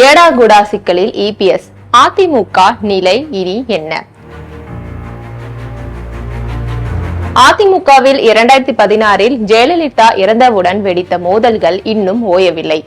ஏடாகுடா சிக்கலில் இபிஎஸ், அதிமுக நிலை இனி என்ன? அதிமுகவில் 2016 ஜெயலலிதா இறந்தவுடன் வெடித்த மோதல்கள் இன்னும் ஓயவில்லை.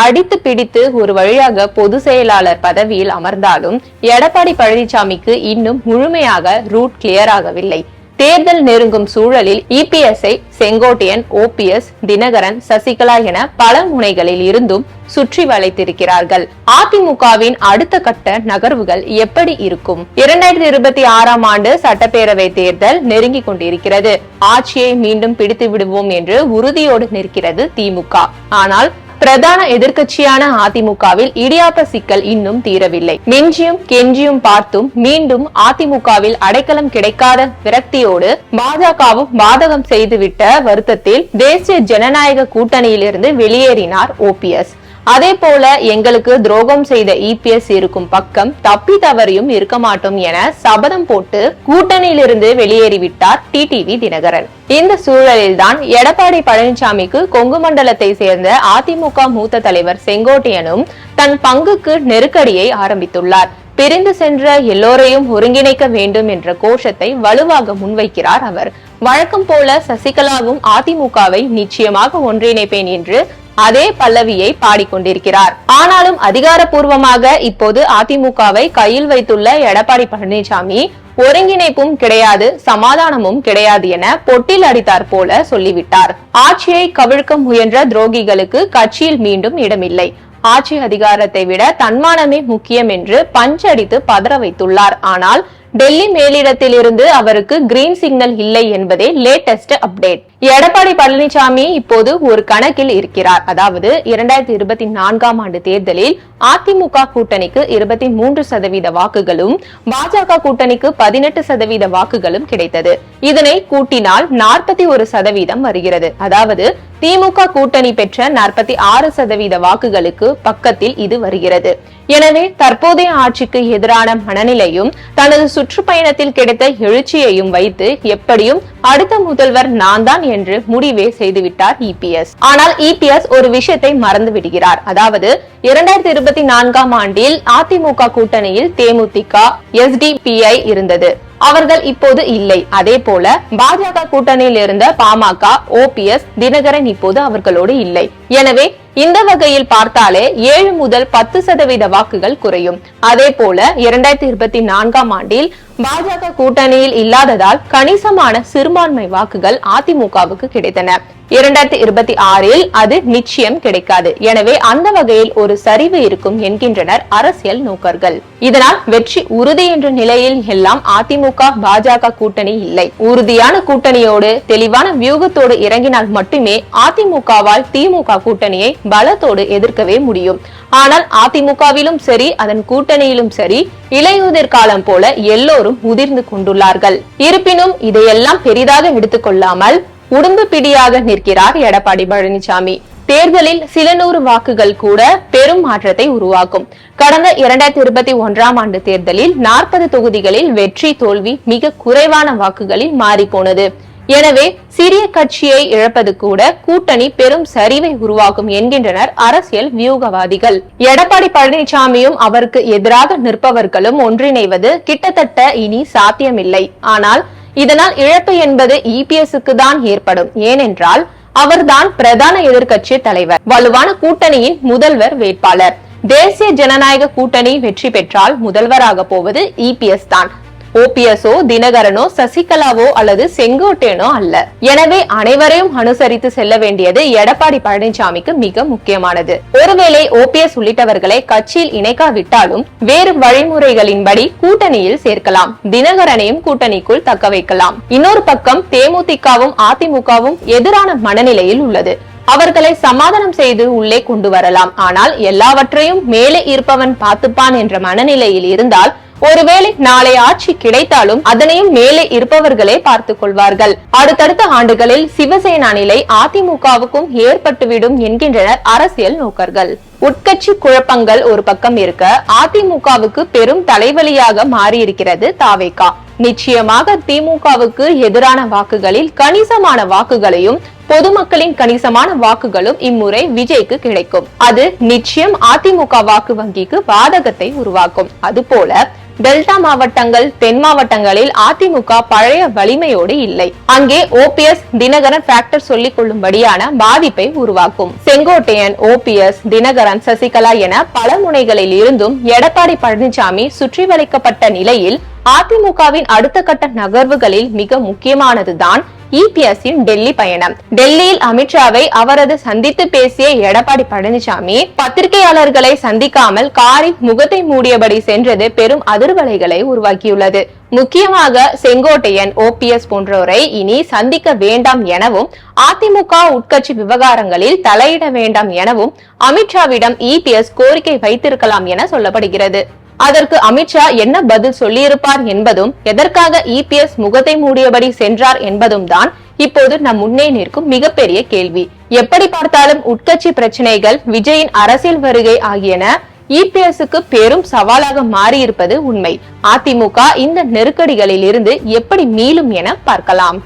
அடித்து பிடித்து ஒரு வழியாக பொதுச் செயலாளர் பதவியில் அமர்ந்தாலும் எடப்பாடி பழனிசாமிக்கு இன்னும் முழுமையாக ரூட் கிளியர் ஆகவில்லை. தேர்தல் நெருங்கும் சூழலில் இபிஎஸ்ஐ செங்கோட்டையன், ஓபிஎஸ், தினகரன், சசிகலா என பல முனைகளில் இருந்தும் சுற்றி வளைத்திருக்கிறார்கள். அதிமுகவின் அடுத்த கட்ட நகர்வுகள் எப்படி இருக்கும்? 2026 ஆண்டு சட்டப்பேரவை தேர்தல் நெருங்கிக் கொண்டிருக்கிறது. ஆட்சியை மீண்டும் பிடித்து விடுவோம் என்று உறுதியோடு நிற்கிறது திமுக. ஆனால் பிரதான எதிர்க்கட்சியான அதிமுகவில் இடியாப்ப சிக்கல் இன்னும் தீரவில்லை. மிஞ்சியும் கெஞ்சியும் பார்த்தும் மீண்டும் அதிமுகவில் அடைக்கலம் கிடைக்காத விரக்தியோடு பாஜகவும் பாதகம் செய்துவிட்ட வருத்தத்தில் தேசிய ஜனநாயக கூட்டணியிலிருந்து வெளியேறினார் ஓபிஎஸ். அதே போல எங்களுக்கு துரோகம் செய்த இபிஎஸ் இருக்கும் பக்கம் தப்பி தவறியும் இருக்க மாட்டோம் என சபதம் போட்டு கூட்டணியிலிருந்து வெளியேறிவிட்டார் டிடிவி தினகரன். இந்த சூழலில்தான் எடப்பாடி பழனிசாமிக்கு கொங்கு மண்டலத்தை சேர்ந்த அதிமுக மூத்த தலைவர் செங்கோட்டையனும் தன் பங்குக்கு நெருக்கடியை ஆரம்பித்துள்ளார். பிரிந்து சென்ற எல்லோரையும் ஒருங்கிணைக்க வேண்டும் என்ற கோஷத்தை வலுவாக முன்வைக்கிறார் அவர். வழக்கம் போல சசிகலாவும் அதிமுகவை நிச்சயமாக ஒன்றிணைப்பேன் என்று அதே பல்லவியை பாடிக்கொண்டிருக்கிறார். ஆனாலும் அதிகாரப்பூர்வமாக இப்போது அதிமுகவை கையில் வைத்துள்ள எடப்பாடி பழனிசாமி ஒருங்கிணைப்பும் கிடையாது, சமாதானமும் கிடையாது என பொட்டில் அடித்தார் போல சொல்லிவிட்டார். ஆட்சியை கவிழ்க்க முயன்ற துரோகிகளுக்கு கட்சியில் மீண்டும் இடமில்லை. ஆட்சி அதிகாரத்தை விட தன்மானமே முக்கியம் என்று பஞ்சடித்து பதற வைத்துள்ளார். ஆனால் டெல்லி மேலிடத்தில் இருந்து அவருக்கு கிரீன் சிக்னல் இல்லை என்பதே லேட்டஸ்ட் அப்டேட். எடப்பாடி பழனிசாமி இப்போது ஒரு கணக்கில் இருக்கிறார். அதாவது 2024 ஆண்டு தேர்தலில் அதிமுக கூட்டணிக்கு 23% வாக்குகளும் பாஜக கூட்டணிக்கு 18% வாக்குகளும் கிடைத்தது. இதனை கூட்டினால் 41% வருகிறது. அதாவது திமுக கூட்டணி பெற்ற 46% வாக்குகளுக்கு பக்கத்தில் இது வருகிறது. எனவே தற்போதைய ஆட்சிக்கு எதிரான மனநிலையும் தனது சுற்றுப்பயணத்தில் கிடைத்த எழுச்சியையும் வைத்து எப்படியும் அடுத்த முதல்வர் நான் தான் என்று முடிவே செய்துவிட்டார் இபிஎஸ். ஆனால் இபிஎஸ் ஒரு விஷயத்தை மறந்து விடுகிறார். அதாவது 2024 ஆண்டில் அதிமுக கூட்டணியில் தேமுதிக, எஸ்டிபிஐ இருந்தது. அவர்கள் இப்போது இல்லை. அதே போல பாஜக கூட்டணியில் இருந்த பாமக, ஓபிஎஸ், தினகரன் இப்போது அவர்களோடு இல்லை. எனவே இந்த வகையில் பார்த்தாலே 7 முதல் 10% வாக்குகள் குறையும். அதே போல 2024 ஆண்டில் பாஜக கூட்டணியில் இல்லாததால் கணிசமான சிறுபான்மை வாக்குகள் அதிமுகவுக்கு கிடைத்தன. 2026 அது நிச்சயம் கிடைக்காது. எனவே அந்த வகையில் ஒரு சரிவு இருக்கும் என்கின்றனர் அரசியல் நோக்கர்கள். இதனால் வெற்றி உறுதி என்ற நிலையில் எல்லாம் அதிமுக பாஜக கூட்டணி இல்லை. உறுதியான கூட்டணியோடு தெளிவான வியூகத்தோடு இறங்கினால் மட்டுமே அதிமுகவால் திமுக கூட்டணியை பலத்தோடு எதிர்க்கவே முடியும். ஆனால் அதிமுகவிலும் சரி அதன் கூட்டணியிலும் சரி இலையுதிர் காலம் போல எல்லோரும் உதிர்ந்து கொண்டுள்ளார்கள். இருப்பினும் இதையெல்லாம் பெரிதாக எடுத்துக் கொள்ளாமல் உடம்பு பிடியாக நிற்கிறார் எடப்பாடி பழனிசாமி. தேர்தலில் சில நூறு வாக்குகள் கூட பெரும் மாற்றத்தை உருவாக்கும். கடந்த 2021 ஆண்டு தேர்தலில் 40 தொகுதிகளில் வெற்றி தோல்வி மிக குறைவான வாக்குகளில் மாறிப்போனது. எனவே சிறிய கட்சியை இழப்பது கூட கூட்டணி பெரும் சரிவை உருவாக்கும் என்கின்றனர் அரசியல் வியூகவாதிகள். எடப்பாடி பழனிசாமியும் அவருக்கு எதிராக நிற்பவர்களும் ஒன்றிணைவது கிட்டத்தட்ட இனி சாத்தியமில்லை. ஆனால் இதனால் இழப்பு என்பது இபிஎஸ்க்கு தான் ஏற்படும். ஏனென்றால் அவர்தான் பிரதான எதிர்க்கட்சி தலைவர், வலுவான கூட்டணியின் முதல்வர் வேட்பாளர். தேசிய ஜனநாயக கூட்டணி வெற்றி பெற்றால் முதல்வராக போவது இபிஎஸ் தான். ஓபிஎஸ்ஓ, தினகரனோ, சசிகலாவோ அல்லது செங்கோட்டையனோ அல்ல. எனவே அனைவரையும் அனுசரித்து செல்ல வேண்டியது எடப்பாடி பழனிசாமிக்கு மிக முக்கியமானது. ஒருவேளை ஓபிஎஸ் உள்ளிட்டவர்களை கட்சியில் இணைக்காவிட்டாலும் வேறு வழிமுறைகளின்படி கூட்டணியில் சேர்க்கலாம். தினகரனையும் கூட்டணிக்குள் தக்க வைக்கலாம். இன்னொரு பக்கம் தேமுதிகவும் அதிமுகவும் எதிரான மனநிலையில் உள்ளது. அவர்களை சமாதானம் செய்து உள்ளே கொண்டு வரலாம். ஆனால் எல்லாவற்றையும் மேலே இருப்பவன் பார்த்துப்பான் என்ற மனநிலையில் இருந்தால் ஒருவேளை நாளை ஆட்சி கிடைத்தாலும் அதனையும் மேலே இருப்பவர்களே பார்த்துக் கொள்வார்கள். அடுத்தடுத்த ஆண்டுகளில் சிவசேனா நிலை அதிமுகவுக்கும் ஏற்பட்டுவிடும் என்கின்றனர் அரசியல் நோக்கர்கள். உட்கட்சி குழப்பங்கள் ஒரு பக்கம் இருக்க அதிமுகவுக்கு பெரும் தலைவலியாக மாறியிருக்கிறது தாவேகா. நிச்சயமாக திமுகவுக்கு எதிரான வாக்குகளில் கணிசமான வாக்குகளையும் பொதுமக்களின் கணிசமான வாக்குகளும் இம்முறை விஜய்க்கு கிடைக்கும். அது நிச்சயம் அதிமுக வாக்கு வங்கிக்கு பாதகத்தை உருவாக்கும். அதுபோல டெல்டா மாவட்டங்கள், தென் மாவட்டங்களில் அதிமுக பழைய வலிமையோடு இல்லை. அங்கே ஓபிஎஸ், தினகரன் ஃபேக்டர் சொல்லிக் கொள்ளும்படியான பாதிப்பை உருவாக்கும். செங்கோட்டையன், ஓபிஎஸ், தினகரன், சசிகலா என பல முனைகளில் இருந்தும் எடப்பாடி பழனிசாமி சுற்றி வளைக்கப்பட்ட நிலையில் அதிமுகவின் அடுத்த கட்ட நகர்வுகளில் மிக முக்கியமானதுதான் இபிஎஸ்ஸின் டெல்லி பயணம். டெல்லியில் அமித்ஷாவை அவரது சந்தித்து பேசிய எடப்பாடி பழனிசாமி பத்திரிகையாளர்களை சந்திக்காமல் காரில் முகத்தை மூடியபடி சென்றது பெரும் அதிர்வலைகளை உருவாக்கியுள்ளது. முக்கியமாக செங்கோட்டையன், ஓபிஎஸ் போன்றோரை இனி சந்திக்க வேண்டாம் எனவும், அதிமுக உட்கட்சி விவகாரங்களில் தலையிட வேண்டாம் எனவும் அமித்ஷாவிடம் இபிஎஸ் கோரிக்கை வைத்திருக்கலாம் என சொல்லப்படுகிறது. அதற்கு அமித்ஷா என்ன பதில் சொல்லியிருப்பார் என்பதும், எதற்காக இபிஎஸ் முகத்தை மூடியபடி சென்றார் என்பதும் தான் இப்போது நம் முன்னே நிற்கும் மிகப்பெரிய கேள்வி. எப்படி பார்த்தாலும் உட்கட்சி பிரச்சனைகள், விஜயின் அரசியல் வருகை ஆகியன இபிஎஸ்க்கு பெரும் சவாலாக மாறியிருப்பது உண்மை. அதிமுக இந்த நெருக்கடிகளில் இருந்து எப்படி மீளும் என பார்க்கலாம்.